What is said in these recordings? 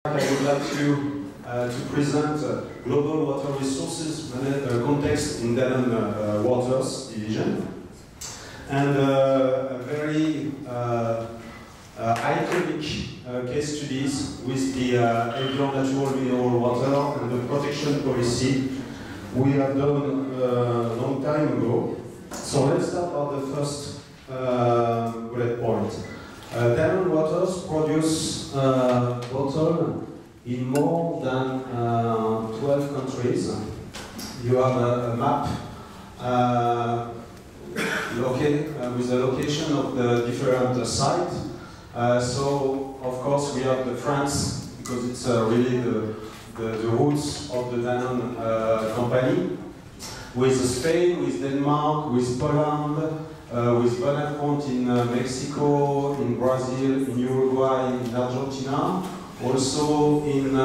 I would like to present global water resources context in Danone Waters division, and a very iconic case studies with the Evian natural mineral water and the protection policy we have done a long time ago. So let's start with the first bullet point. Danone Waters produce bottle in more than 12 countries. You have a map with the location of the different sites. So, of course, we have the France, because it's really the roots of the Danone company, with Spain, with Denmark, with Poland, with Bonafont in Mexico, in Brazil, in Uruguay, in Argentina, also in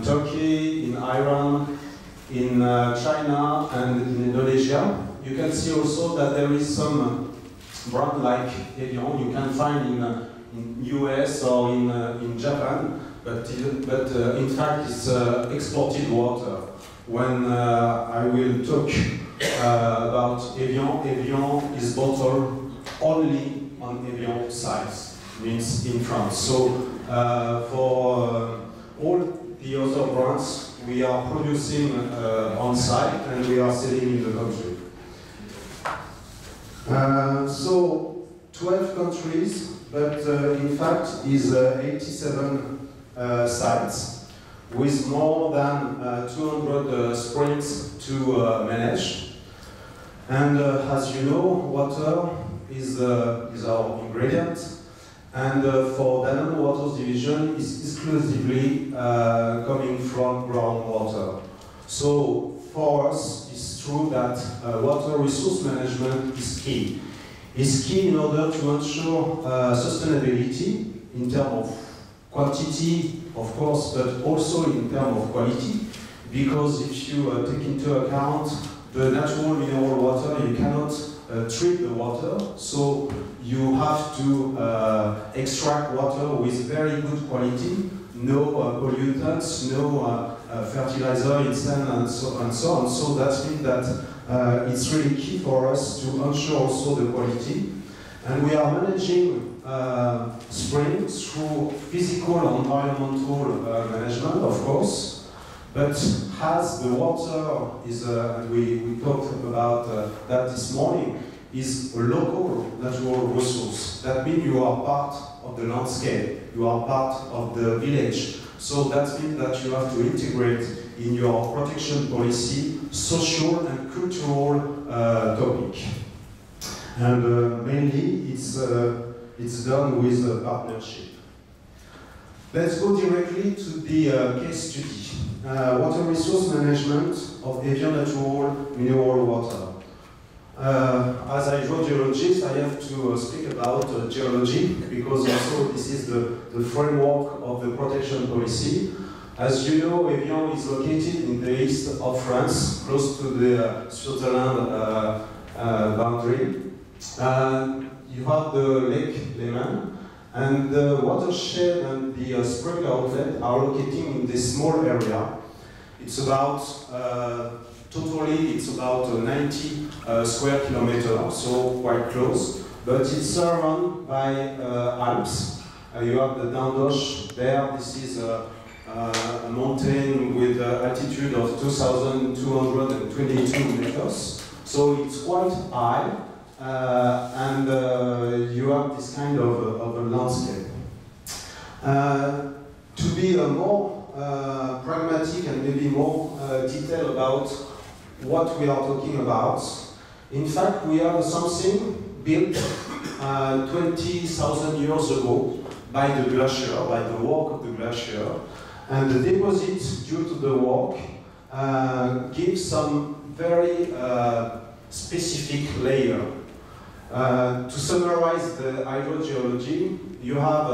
Turkey, in Iran, in China, and in Indonesia. You can see also that there is some brand like Evian you can find in US or in Japan, but in fact it's exported water. When I will talk about Evian, Evian is bottled only on Evian sites, means in France. So for all the other brands, we are producing on site and we are selling in the country. So 12 countries, but in fact is 87 sites, with more than 200 springs to manage. And as you know, water is our ingredient, and for Danone Waters division is exclusively coming from groundwater. So for us, it's true that water resource management is key. It's key in order to ensure sustainability in terms of quantity, of course, but also in terms of quality, because if you take into account the natural mineral water, you cannot treat the water, so you have to extract water with very good quality, no pollutants, no fertilizer in sand, and so on. So that means that it's really key for us to ensure also the quality. And we are managing springs through physical and environmental management, of course, but as the water is, we talked about that this morning, is a local natural resource. That means you are part of the landscape, you are part of the village. So that means that you have to integrate in your protection policy social and cultural topic. And mainly it's done with a partnership. Let's go directly to the case study. Water resource management of Evian natural mineral water. As a geologist, I have to speak about geology, because also this is the framework of the protection policy. As you know, Evian is located in the east of France, close to the Switzerland boundary. You have the Lake Léman, and the watershed and the spring outlet are located in this small area. It's about, totally it's about 90 square kilometers, so quite close, but it's surrounded by Alps. You have the Danone there. This is a mountain with an altitude of 2,222 meters, so it's quite high. And you have this kind of a landscape. To be more pragmatic and maybe more detailed about what we are talking about, in fact we have something built 20,000 years ago by the glacier, by the work of the glacier, and the deposit due to the work gives some very specific layer. To summarize the hydrogeology, you have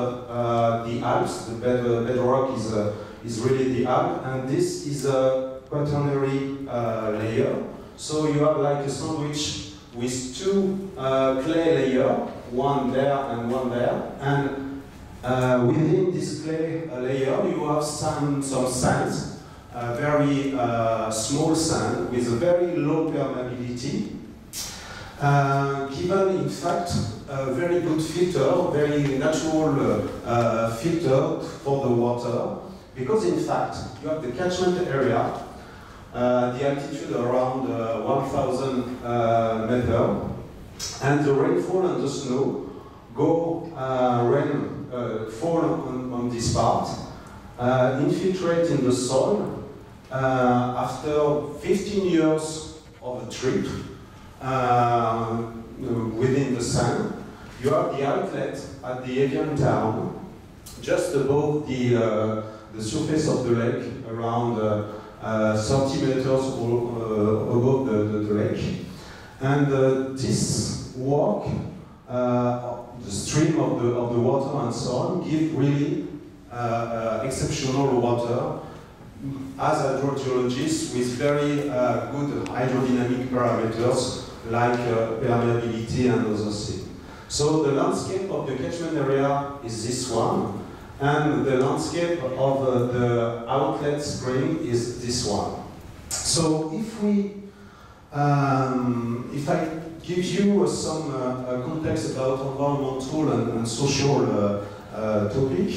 the Alps, the bedrock is really the Alp, and this is a quaternary layer. So you have like a sandwich with two clay layers, one there and one there, and Within this clay layer, you have some sand, very small sand with a very low permeability, given in fact a very good filter, very natural filter for the water, because in fact you have the catchment area, the altitude around 1,000 meters, and the rainfall and the snow fall on this part, infiltrate in the soil. After 15 years of a trip within the sand, you have the outlet at the Avian town, just above the surface of the lake, around 30 meters above the lake. And this walk, the stream of the water and so on, give really exceptional water as hydrogeologists with very good hydrodynamic parameters like permeability and other things. So the landscape of the catchment area is this one, and the landscape of the outlet spring is this one. So if I give you some context about environmental and social topic,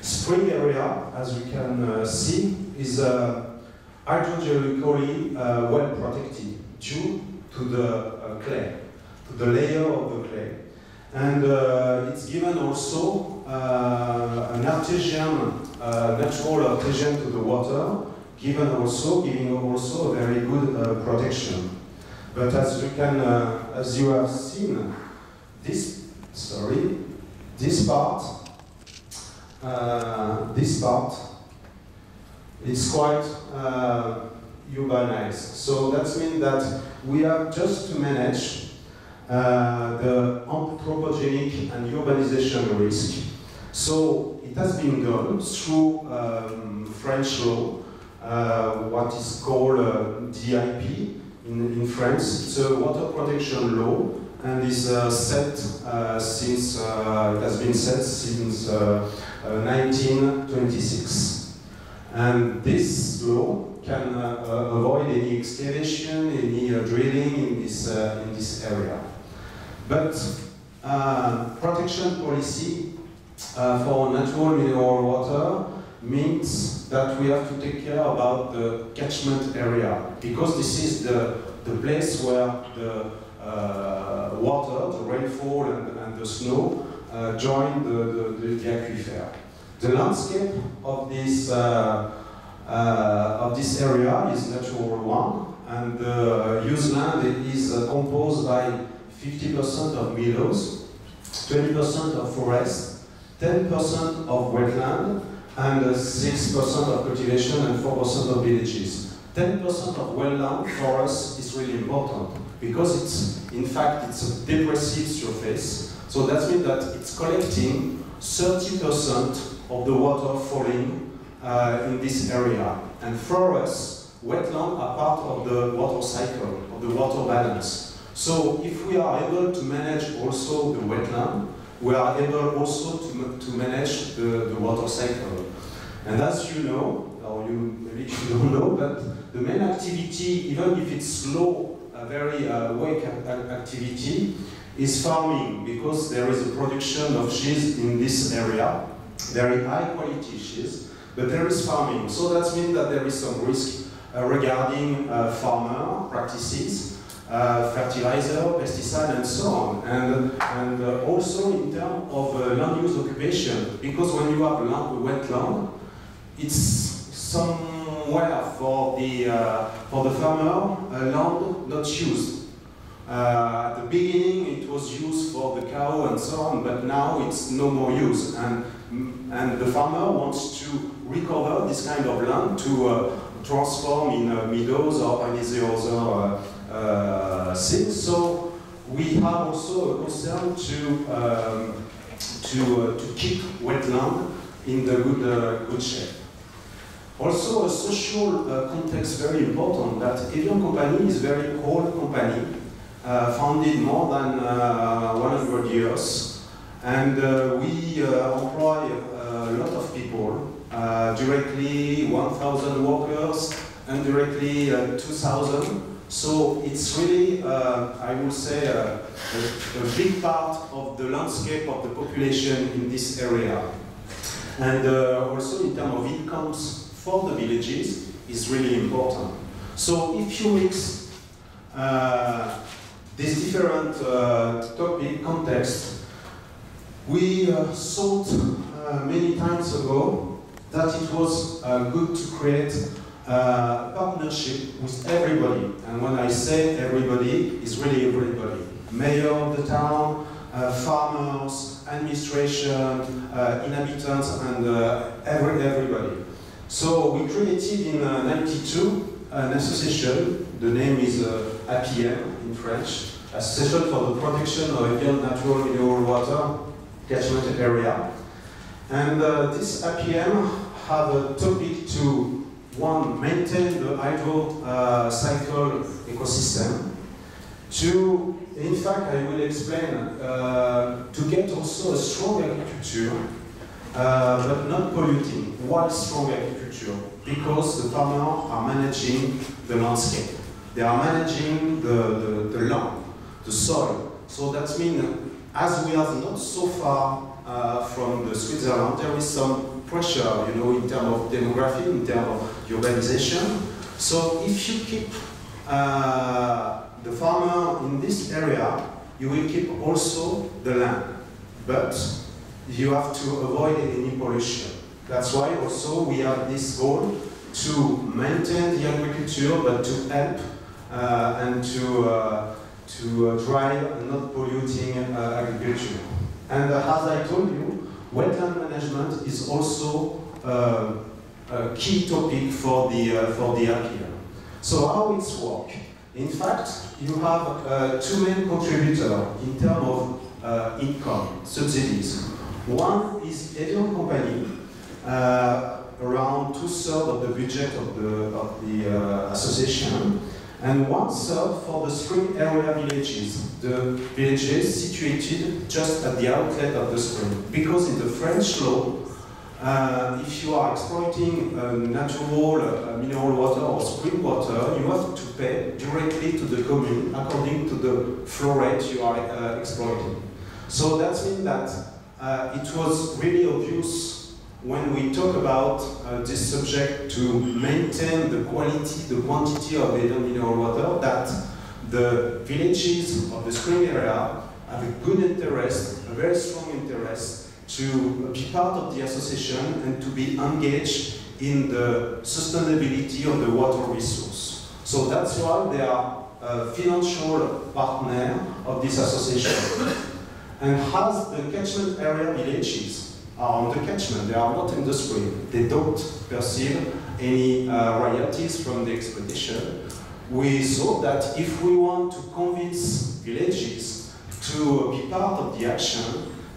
spring area, as we can see, is hydrogeologically well protected due to the clay, to the layer of the clay. And it's given also an artesian, natural artesian to the water, giving also a very good protection. But as you have seen, this part is quite urbanized. So that means that we have just to manage the anthropogenic and urbanization risk. So it has been done through French law, what is called DIP in France. It's a water protection law, and is set since it has been set since 1926. And this law can avoid any excavation, any drilling in this area. But protection policy for natural mineral water means that we have to take care about the catchment area, because this is the place where the water, the rainfall and the snow join the aquifer. The landscape of this area is natural one, and the used land is composed by 50% of meadows, 20% of forest, 10% of wetland, and 6% of cultivation and 4% of villages. 10% of wetland for us is really important, because it's, in fact, it's a depressive surface. So that means that it's collecting 30% of the water falling in this area. And for us, wetlands are part of the water cycle, of the water balance. So if we are able to manage also the wetland, we are able also to manage the water cycle. And as you know, or maybe you don't know, but the main activity, even if it's slow, very weak activity, is farming, because there is a production of cheese in this area, very high quality cheese, but there is farming. So that means that there is some risk regarding farmer practices, fertilizer, pesticide, and so on, and also in terms of land use occupation, because when you have wetland, it's somewhere for the farmer land not used. At the beginning, it was used for the cow and so on, but now it's no more used, and the farmer wants to recover this kind of land to transform in meadows or any other things. So we have also a concern to keep wetland in the good shape. Also, a social context very important. That Evian company is a very old company, founded more than 100 years, And we employ a lot of people, directly 1,000 workers, indirectly 2,000. So it's really, I would say, a big part of the landscape of the population in this area. And also in terms of incomes for the villages is really important. So if you mix these different topic context, we thought many times ago that it was good to create a partnership with everybody. And when I say everybody, it's really everybody. Mayor of the town, farmers, administration, inhabitants, and everybody. So we created in '92 an association. The name is APM in French, Association for the Protection of Young Natural Mineral Water Catchment Area. And this APM have a topic to, one, maintain the hydro cycle ecosystem. Two, in fact, I will explain, to get also a strong agriculture, but not polluting. Why strong agriculture? Because the farmers are managing the landscape. They are managing the land, the soil. So that means, as we are not so far from the Switzerland, there is some pressure, you know, in terms of demography, in terms of urbanization. So if you keep the farmer in this area, you will keep also the land. But you have to avoid any pollution. That's why also we have this goal to maintain the agriculture, but to help and to drive not polluting agriculture. And as I told you, wetland management is also a key topic for the APM. So how it's work? In fact, you have two main contributors in terms of income, subsidies. One is Evian Company, around 2/3 of the budget of the association, and 1/3 for the spring area villages, the villages situated just at the outlet of the spring. Because in the French law, if you are exploiting natural mineral water or spring water, you have to pay directly to the commune according to the flow rate you are exploiting. So that means that it was really obvious when we talk about this subject to maintain the quality, the quantity of the mineral water, that the villages of the spring area have a good interest, a very strong interest, to be part of the association and to be engaged in the sustainability of the water resource. So that's why they are a financial partner of this association. And as the catchment area villages are on the catchment, they are not in the spring, they don't perceive any royalties from the exploitation. We thought that if we want to convince villages to be part of the action,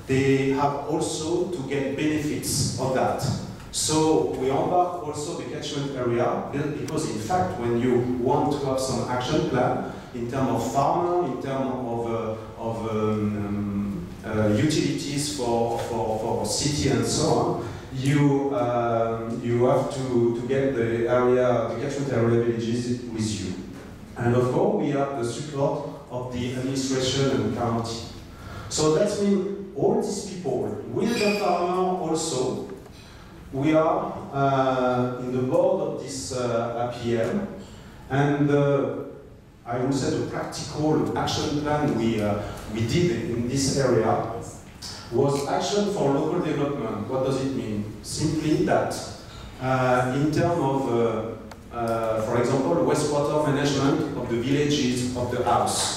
they have also to get benefits of that. So we embark also the catchment area, because in fact when you want to have some action plan in terms of farmer, in terms of utilities for city and so on, you have to get the catchment area villages with you. And of course we have the support of the administration and county. So that means all these people, with the farmer also, we are in the board of this APM, and I would say the practical action plan we did in this area was action for local development. What does it mean? Simply that in terms of, for example, wastewater management of the villages of the house,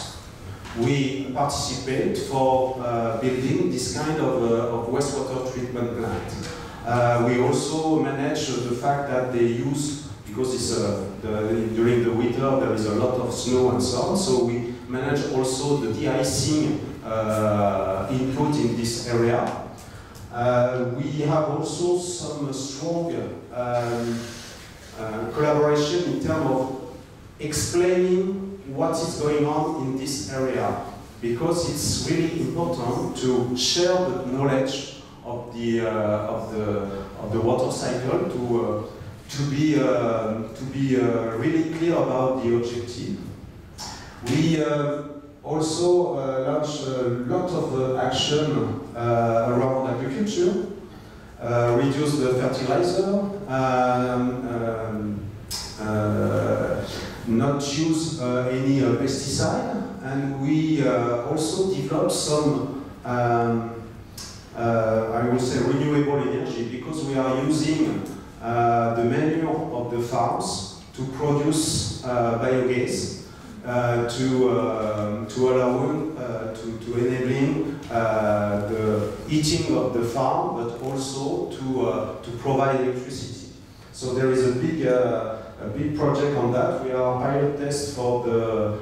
we participate for building this kind of wastewater treatment plant. We also manage the fact that they use, because it's during the winter there is a lot of snow and so on, so we manage also the de-icing input in this area. We have also some strong collaboration in terms of explaining what is going on in this area. because it's really important to share the knowledge of the water cycle to be really clear about the objective. We also launched a lot of action around agriculture, reduce the fertilizer, not use any pesticide, and we also developed some, I would say, renewable energy, because we are using the manure of the farms to produce biogas. To allow to enabling the heating of the farm, but also to provide electricity. So there is a big project on that. We are pilot test for the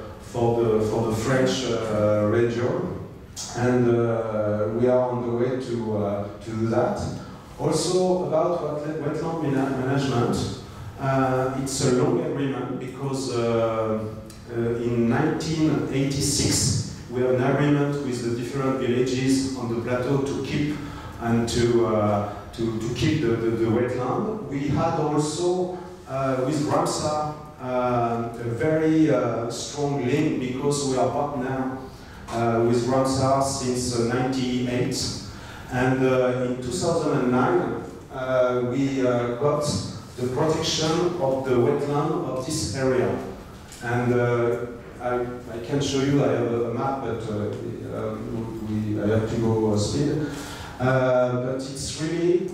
French region, and we are on the way to do that. Also about wetland management, it's a long agreement because. In 1986, we have an agreement with the different villages on the plateau to keep and to keep the wetland. We had also with Ramsar a very strong link, because we are partner with Ramsar since '98, and in 2009 we got the protection of the wetland of this area. And I can show you, I have a map, but I have to go speed. But it's really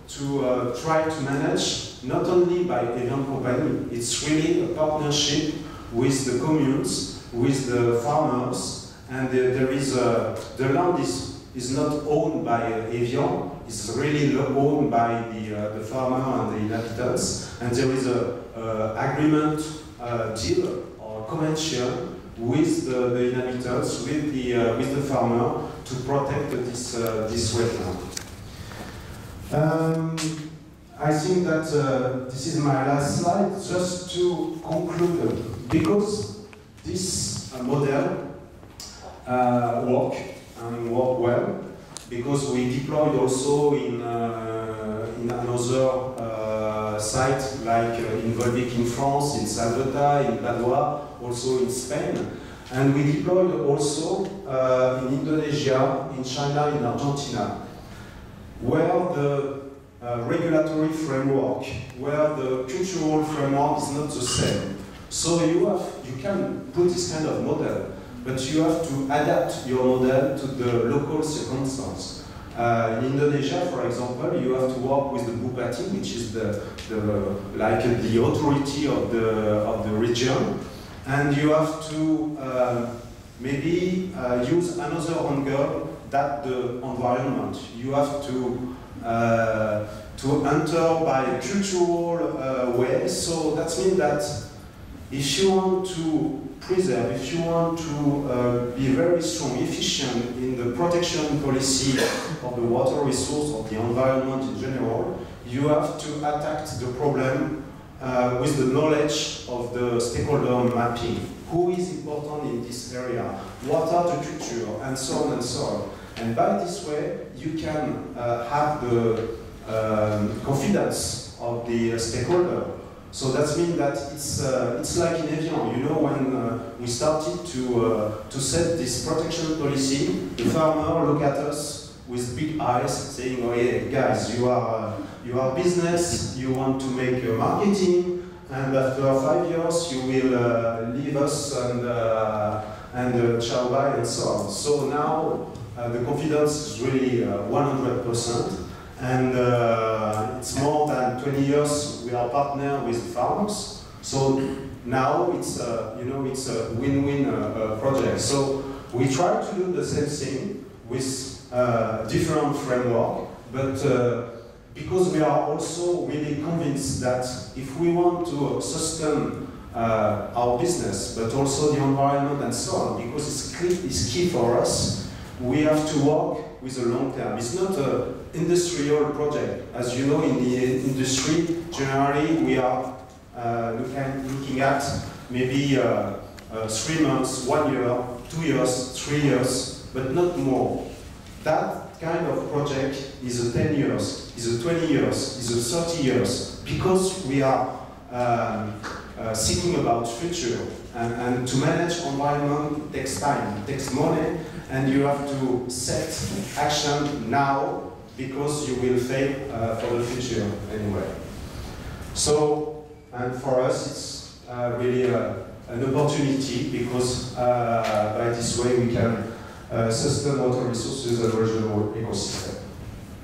to try to manage, not only by Evian company, it's really a partnership with the communes, with the farmers, and there is the land is not owned by Evian, it's really owned by the farmer and the inhabitants, and there is a agreement deal or convention with the inhabitants, with the farmer, to protect this wetland. I think that this is my last slide, just to conclude, because this model work well, because we deployed also in another site, like in Volvic in France, in Salvetat, in Padua, also in Spain. And we deployed also in Indonesia, in China, in Argentina, where the regulatory framework, where the cultural framework is not the same. So you can put this kind of model, but you have to adapt your model to the local circumstance. In Indonesia, for example, you have to work with the Bupati, which is the authority of the region, and you have to maybe use another angle than the environment. You have to enter by a cultural way. So that means that if you want to preserve, if you want to be very strong, efficient in the protection policy of the water resource, of the environment in general, you have to attack the problem with the knowledge of the stakeholder mapping. Who is important in this area? What are the culture? And so on and so on. And by this way, you can have the confidence of the stakeholder. So that means that it's like in Evian, you know, when we started to set this protection policy, the farmer look at us with big eyes, saying, "Oh yeah, guys, you are business, you want to make marketing, and after 5 years you will leave us and ciao bye and so on." So now the confidence is really 100%. And it's more than 20 years we are partner with farmers. So now it's it's a win-win project. So we try to do the same thing with different framework, but because we are also really convinced that if we want to sustain our business, but also the environment and so on, because it's key for us, we have to work with a long term. It's not an industrial project. As you know, in the industry, generally we are looking at maybe 3 months, 1 year 2 years, 3 years, but not more. That kind of project is a 10 years, is a 20 years, is a 30 years, because we are thinking about future. And to manage environment takes time, takes money, and you have to set action now, because you will fail for the future anyway. So, and for us it's really an opportunity, because by this way we can sustain water resources and regional ecosystem.